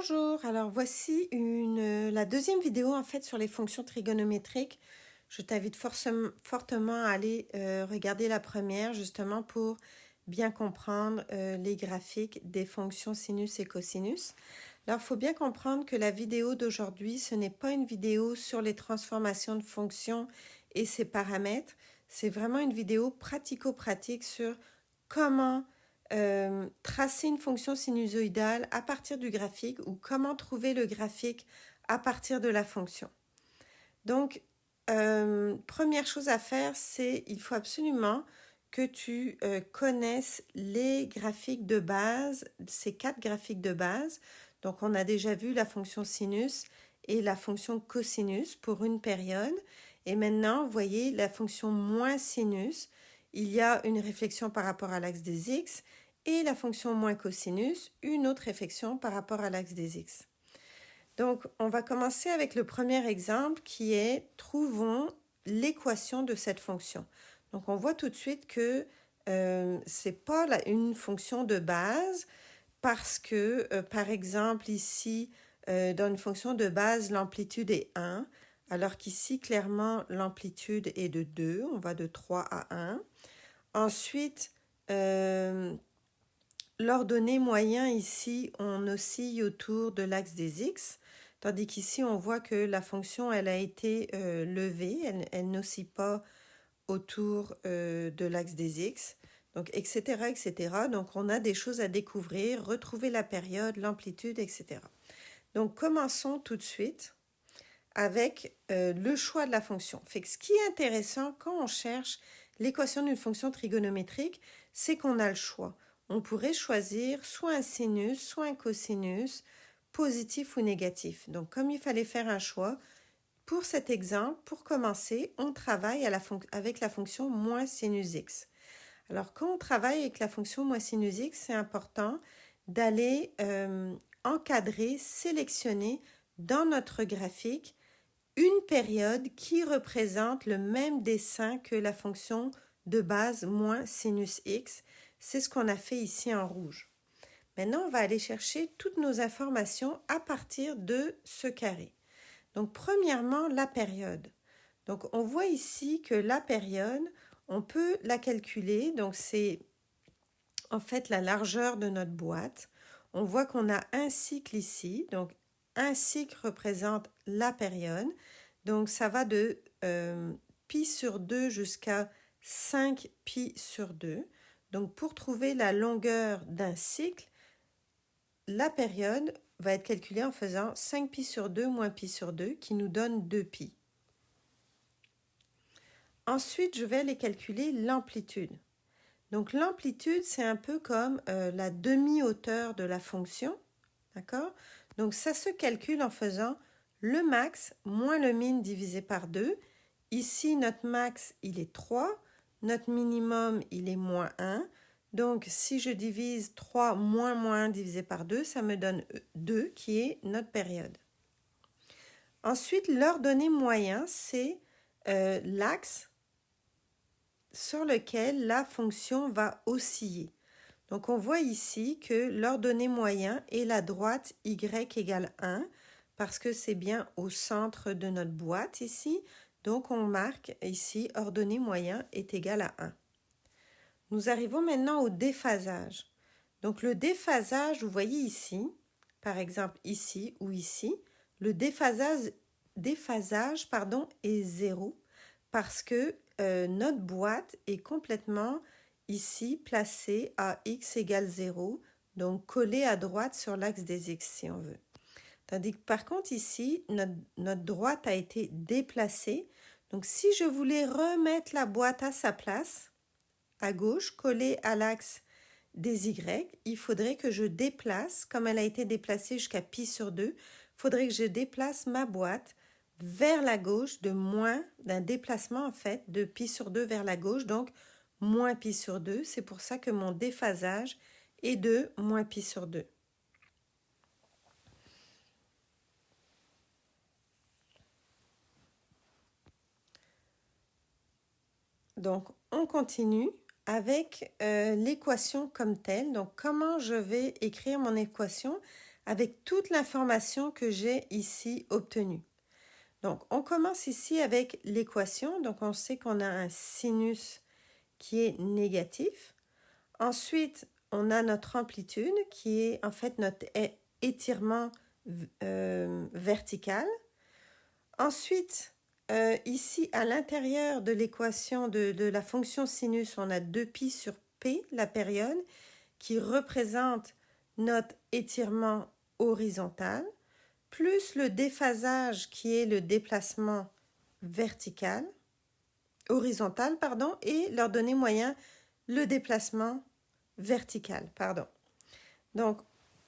Bonjour, alors voici la deuxième vidéo en fait sur les fonctions trigonométriques. Je t'invite fortement à aller regarder la première justement pour bien comprendre les graphiques des fonctions sinus et cosinus. Alors il faut bien comprendre que la vidéo d'aujourd'hui, ce n'est pas une vidéo sur les transformations de fonctions et ses paramètres. C'est vraiment une vidéo pratico-pratique sur comment tracer une fonction sinusoïdale à partir du graphique ou comment trouver le graphique à partir de la fonction. Donc, première chose à faire, c'est il faut absolument que tu connaisses les graphiques de base, ces 4 graphiques de base. Donc, on a déjà vu la fonction sinus et la fonction cosinus pour une période. Et maintenant, vous voyez la fonction moins sinus. Il y a une réflexion par rapport à l'axe des x et la fonction moins cosinus, une autre réflexion par rapport à l'axe des x. Donc, on va commencer avec le premier exemple qui est « Trouvons l'équation de cette fonction ». Donc, on voit tout de suite que c'est pas une fonction de base parce que, par exemple, ici, dans une fonction de base, l'amplitude est 1, alors qu'ici, clairement, l'amplitude est de 2, on va de 3 à 1. Ensuite, l'ordonnée moyen, ici, on oscille autour de l'axe des x, tandis qu'ici, on voit que la fonction, elle a été levée, elle n'oscille pas autour de l'axe des x, donc etc., etc. Donc, on a des choses à découvrir, retrouver la période, l'amplitude, etc. Donc, commençons tout de suite avec le choix de la fonction. Fait que ce qui est intéressant quand on cherche l'équation d'une fonction trigonométrique, c'est qu'on a le choix. On pourrait choisir soit un sinus, soit un cosinus, positif ou négatif. Donc, comme il fallait faire un choix, pour cet exemple, pour commencer, on travaille avec la fonction moins sinus x. Alors, quand on travaille avec la fonction moins sinus x, c'est important d'aller encadrer, sélectionner dans notre graphique une période qui représente le même dessin que la fonction de base moins sinus x. C'est ce qu'on a fait ici en rouge. Maintenant, on va aller chercher toutes nos informations à partir de ce carré. Donc, premièrement, la période. Donc, on voit ici que la période, on peut la calculer. Donc, c'est en fait la largeur de notre boîte. On voit qu'on a un cycle ici. Donc, un cycle représente la période. Donc, ça va de pi sur 2 jusqu'à 5 pi sur 2. Donc, pour trouver la longueur d'un cycle, la période va être calculée en faisant 5 pi sur 2 moins pi sur 2, qui nous donne 2 pi. Ensuite, je vais aller calculer l'amplitude. Donc, l'amplitude, c'est un peu comme la demi-hauteur de la fonction. D'accord? Donc, ça se calcule en faisant le max moins le min divisé par 2. Ici, notre max, il est 3. Notre minimum, il est moins 1. Donc, si je divise 3 moins moins 1 divisé par 2, ça me donne 2, qui est notre période. Ensuite, l'ordonnée moyen, c'est l'axe sur lequel la fonction va osciller. Donc, on voit ici que l'ordonnée moyen est la droite y égale 1, parce que c'est bien au centre de notre boîte ici. Donc, on marque ici ordonnée moyen est égal à 1. Nous arrivons maintenant au déphasage. Donc, le déphasage, vous voyez ici, par exemple ici ou ici, le déphasage est 0 parce que notre boîte est complètement ici placée à x égale 0, donc collée à droite sur l'axe des x si on veut. Tandis que par contre ici, notre droite a été déplacée. Donc si je voulais remettre la boîte à sa place, à gauche, collée à l'axe des y, il faudrait que je déplace, comme elle a été déplacée jusqu'à pi sur 2, il faudrait que je déplace ma boîte vers la gauche d'un déplacement en fait de pi sur 2 vers la gauche, donc moins pi sur 2. C'est pour ça que mon déphasage est de moins pi sur 2. Donc, on continue avec l'équation comme telle. Donc, comment je vais écrire mon équation avec toute l'information que j'ai ici obtenue. Donc, on commence ici avec l'équation. Donc, on sait qu'on a un sinus qui est négatif. Ensuite, on a notre amplitude qui est en fait notre étirement vertical. Ensuite, ici, à l'intérieur de l'équation de la fonction sinus, on a 2π sur p, la période, qui représente notre étirement horizontal, plus le déphasage qui est le déplacement vertical, horizontal, pardon, et leur donner moyen le déplacement vertical, pardon. Donc,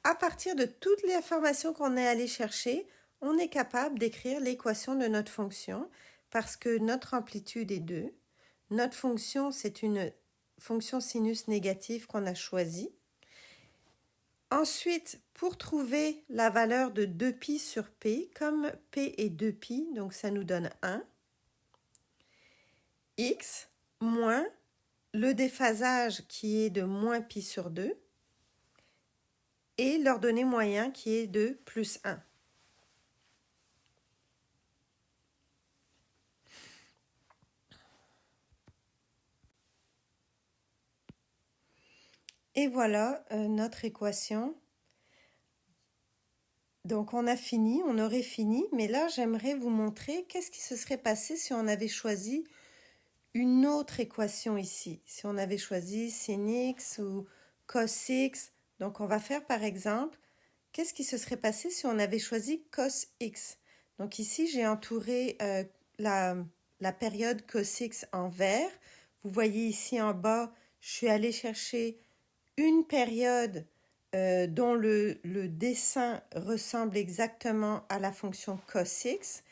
à partir de toutes les informations qu'on est allé chercher, on est capable d'écrire l'équation de notre fonction parce que notre amplitude est 2. Notre fonction, c'est une fonction sinus négative qu'on a choisie. Ensuite, pour trouver la valeur de 2π sur p, comme p est 2π, donc ça nous donne 1, x moins le déphasage qui est de moins π sur 2 et l'ordonnée moyen qui est de plus 1. Et voilà notre équation. Donc on a fini, on aurait fini, mais là j'aimerais vous montrer qu'est-ce qui se serait passé si on avait choisi une autre équation ici. Si on avait choisi sin x ou cos x. Donc on va faire par exemple, qu'est-ce qui se serait passé si on avait choisi cos x. Donc ici j'ai entouré la période cos x en vert. Vous voyez ici en bas, je suis allée chercher une période dont le dessin ressemble exactement à la fonction cos x.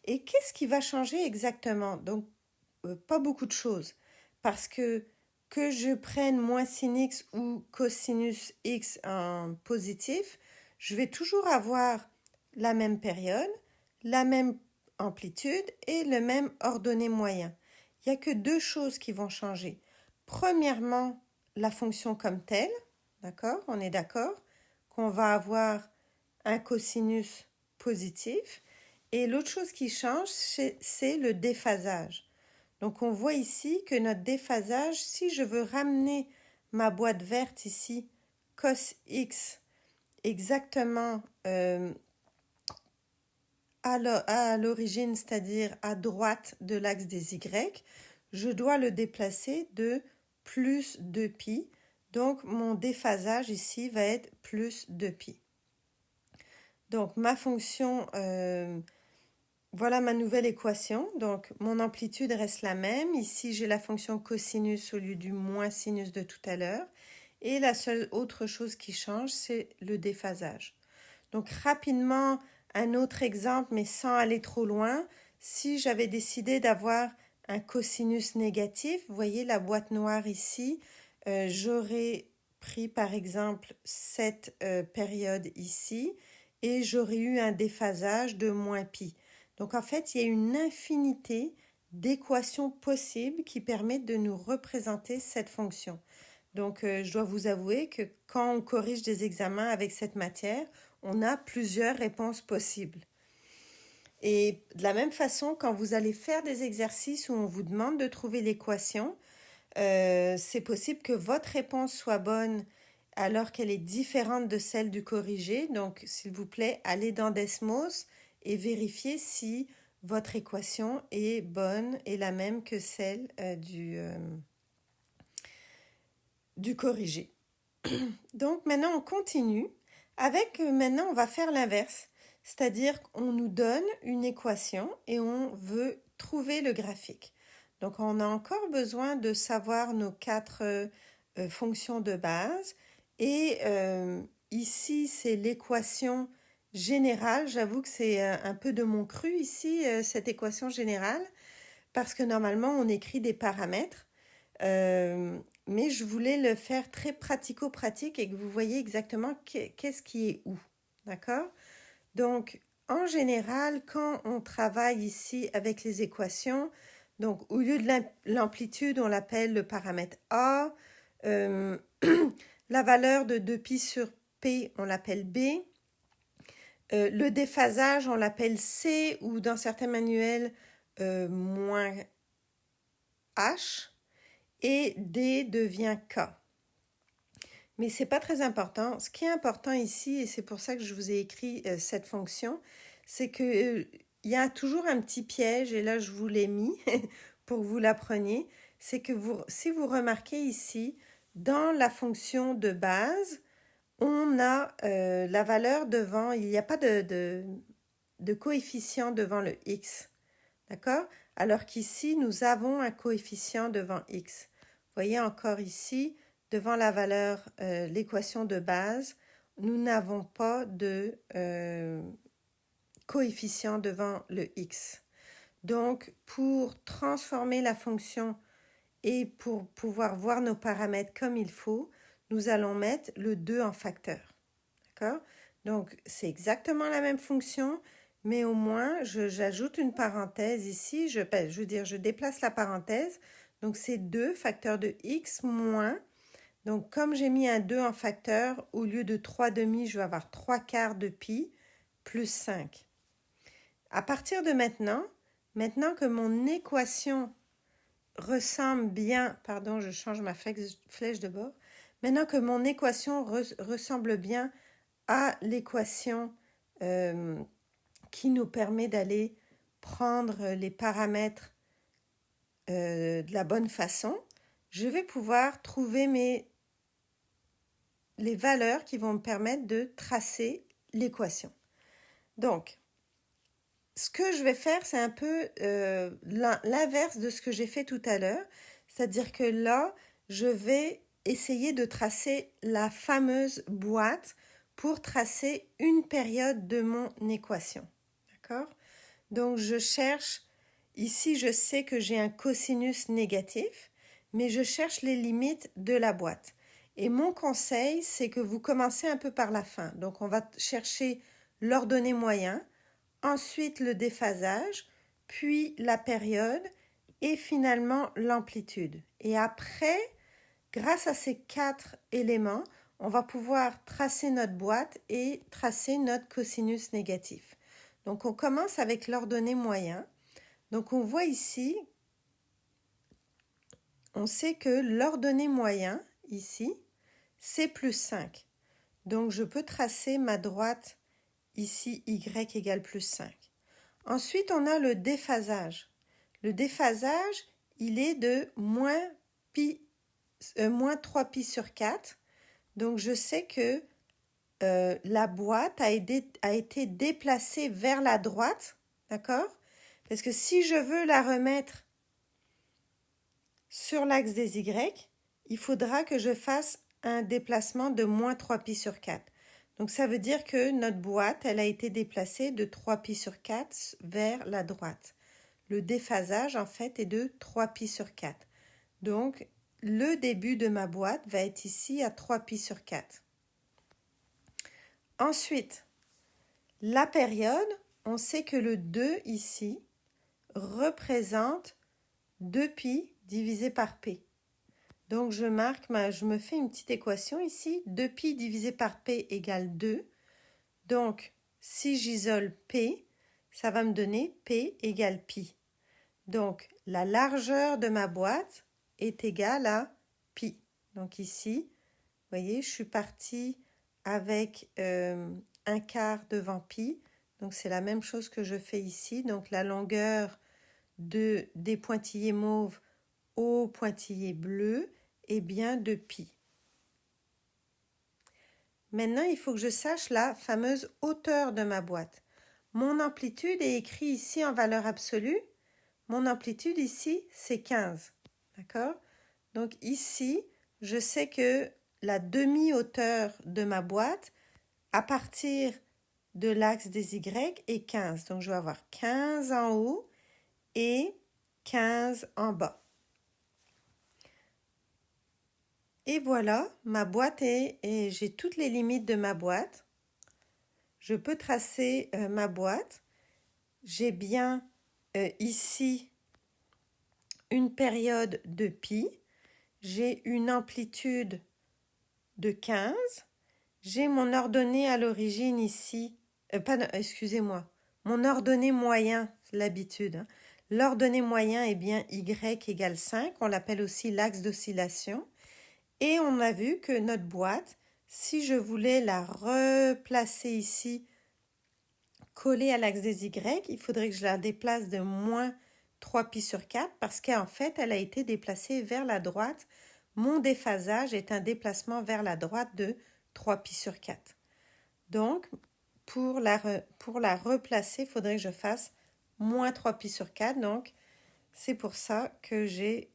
Et qu'est-ce qui va changer exactement? Donc, pas beaucoup de choses. Parce que je prenne moins sin x ou cosinus x en positif, je vais toujours avoir la même période, la même amplitude et le même ordonnée moyen. Il n'y a que deux choses qui vont changer. Premièrement, la fonction comme telle, d'accord? On est d'accord qu'on va avoir un cosinus positif. Et l'autre chose qui change, c'est le déphasage. Donc on voit ici que notre déphasage, si je veux ramener ma boîte verte ici, cos x, exactement à l'origine, c'est-à-dire à droite de l'axe des y, je dois le déplacer de plus 2π. Donc mon déphasage ici va être plus 2π. Donc ma fonction, voilà ma nouvelle équation. Donc mon amplitude reste la même. Ici j'ai la fonction cosinus au lieu du moins sinus de tout à l'heure. Et la seule autre chose qui change, c'est le déphasage. Donc rapidement, un autre exemple, mais sans aller trop loin. Si j'avais décidé d'avoir un cosinus négatif, vous voyez la boîte noire ici, j'aurais pris par exemple cette période ici et j'aurais eu un déphasage de moins pi. Donc en fait, il y a une infinité d'équations possibles qui permettent de nous représenter cette fonction. Donc je dois vous avouer que quand on corrige des examens avec cette matière, on a plusieurs réponses possibles. Et de la même façon, quand vous allez faire des exercices où on vous demande de trouver l'équation, c'est possible que votre réponse soit bonne alors qu'elle est différente de celle du corrigé. Donc, s'il vous plaît, allez dans Desmos et vérifiez si votre équation est bonne et la même que celle du corrigé. Donc, maintenant, on continue. Maintenant, on va faire l'inverse. C'est-à-dire qu'on nous donne une équation et on veut trouver le graphique. Donc, on a encore besoin de savoir nos 4 fonctions de base. Et ici, c'est l'équation générale. J'avoue que c'est un peu de mon cru ici, cette équation générale, parce que normalement, on écrit des paramètres. Mais je voulais le faire très pratico-pratique et que vous voyez exactement qu'est-ce qui est où. D'accord? Donc, en général, quand on travaille ici avec les équations, donc au lieu de l'amplitude, on l'appelle le paramètre A. La valeur de 2π sur P, on l'appelle B. Le déphasage, on l'appelle C ou dans certains manuels moins H et D devient K. Mais ce n'est pas très important. Ce qui est important ici, et c'est pour ça que je vous ai écrit cette fonction, c'est que il y a toujours un petit piège, et là je vous l'ai mis pour que vous l'appreniez. C'est que si vous remarquez ici, dans la fonction de base, on a la valeur devant, il n'y a pas de coefficient devant le x. D'accord? Alors qu'ici, nous avons un coefficient devant x. Vous voyez encore ici, devant la valeur, l'équation de base, nous n'avons pas de coefficient devant le x. Donc, pour transformer la fonction et pour pouvoir voir nos paramètres comme il faut, nous allons mettre le 2 en facteur. D'accord? Donc, c'est exactement la même fonction, mais au moins, j'ajoute une parenthèse ici. Je veux dire, je déplace la parenthèse. Donc, c'est 2 facteur de x moins. Donc, comme j'ai mis un 2 en facteur, au lieu de 3 demi, je vais avoir 3 quarts de pi plus 5. À partir de maintenant que mon équation ressemble bien, pardon, je change ma flèche de bord. Maintenant que mon équation ressemble bien à l'équation qui nous permet d'aller prendre les paramètres de la bonne façon, je vais pouvoir trouver les valeurs qui vont me permettre de tracer l'équation. Donc, ce que je vais faire, c'est un peu l'inverse de ce que j'ai fait tout à l'heure. C'est-à-dire que là, je vais essayer de tracer la fameuse boîte pour tracer une période de mon équation. D'accord? Donc, je cherche, ici, je sais que j'ai un cosinus négatif, mais je cherche les limites de la boîte. Et mon conseil, c'est que vous commencez un peu par la fin. Donc, on va chercher l'ordonnée moyen, ensuite le déphasage, puis la période et finalement l'amplitude. Et après, grâce à ces 4 éléments, on va pouvoir tracer notre boîte et tracer notre cosinus négatif. Donc on commence avec l'ordonnée moyen. Donc on voit ici, on sait que l'ordonnée moyen, ici, c'est plus 5. Donc je peux tracer ma droite ici, y égale plus 5. Ensuite, on a le déphasage. Le déphasage, il est de moins 3 pi sur 4. Donc, je sais que la boîte a été déplacée vers la droite, d'accord? Parce que si je veux la remettre sur l'axe des Y, il faudra que je fasse un déplacement de moins 3 pi sur 4. Donc, ça veut dire que notre boîte, elle a été déplacée de 3 pi sur 4 vers la droite. Le déphasage, en fait, est de 3 pi sur 4. Donc, le début de ma boîte va être ici à 3 pi sur 4. Ensuite, la période, on sait que le 2 ici représente 2 pi divisé par p. Donc, je me fais une petite équation ici. 2 pi divisé par p égale 2. Donc, si j'isole p, ça va me donner p égale pi. Donc, la largeur de ma boîte est égale à pi. Donc ici, vous voyez, je suis partie avec un quart devant pi. Donc, c'est la même chose que je fais ici. Donc, la longueur des pointillés mauves au pointillé bleu est bien de pi. Maintenant, il faut que je sache la fameuse hauteur de ma boîte. Mon amplitude est écrite ici en valeur absolue. Mon amplitude ici, c'est 15. D'accord? Donc ici, je sais que la demi-hauteur de ma boîte, à partir de l'axe des Y, est 15. Donc je vais avoir 15 en haut et 15 en bas. Et voilà, ma boîte et j'ai toutes les limites de ma boîte. Je peux tracer ma boîte. J'ai bien ici une période de pi. J'ai une amplitude de 15. J'ai mon ordonnée à l'origine ici excusez-moi, mon ordonnée moyen, l'habitude, hein. L'ordonnée moyen est bien y égale 5, on l'appelle aussi l'axe d'oscillation. Et on a vu que notre boîte, si je voulais la replacer ici, collée à l'axe des Y, il faudrait que je la déplace de moins 3π sur 4 parce qu'en fait, elle a été déplacée vers la droite. Mon déphasage est un déplacement vers la droite de 3π sur 4. Donc, pour la replacer, il faudrait que je fasse moins 3π sur 4. Donc, c'est pour ça que j'ai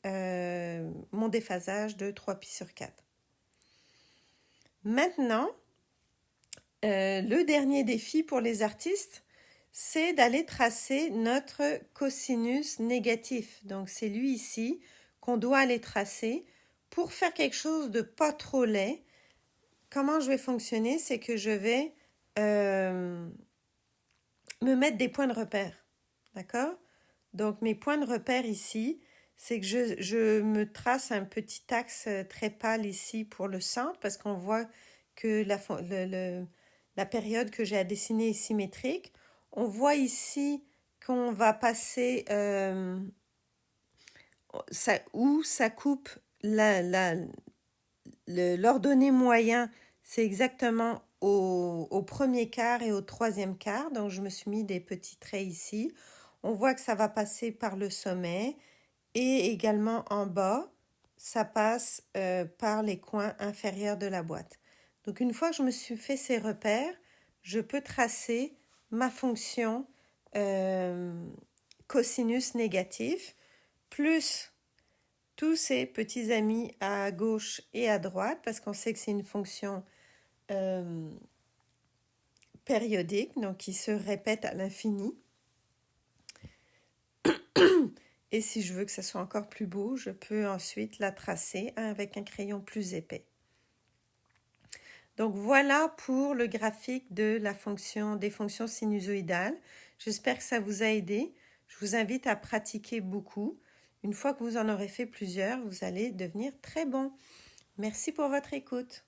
mon déphasage de 3π sur 4. Maintenant, le dernier défi pour les artistes, c'est d'aller tracer notre cosinus négatif. Donc, c'est lui ici qu'on doit aller tracer pour faire quelque chose de pas trop laid. Comment je vais fonctionner, c'est que je vais me mettre des points de repère. D'accord? Donc, mes points de repère ici, c'est que je me trace un petit axe très pâle ici pour le centre parce qu'on voit que la période que j'ai à dessiner est symétrique. On voit ici qu'on va passer où ça coupe l'ordonnée moyen, c'est exactement au premier quart et au troisième quart. Donc, je me suis mis des petits traits ici. On voit que ça va passer par le sommet et également en bas, ça passe par les coins inférieurs de la boîte. Donc, une fois que je me suis fait ces repères, je peux tracer ma fonction cosinus négatif plus tous ces petits amis à gauche et à droite parce qu'on sait que c'est une fonction périodique, donc qui se répète à l'infini. Et si je veux que ça soit encore plus beau, je peux ensuite la tracer avec un crayon plus épais. Donc voilà pour le graphique des fonctions sinusoïdales. J'espère que ça vous a aidé. Je vous invite à pratiquer beaucoup. Une fois que vous en aurez fait plusieurs, vous allez devenir très bon. Merci pour votre écoute.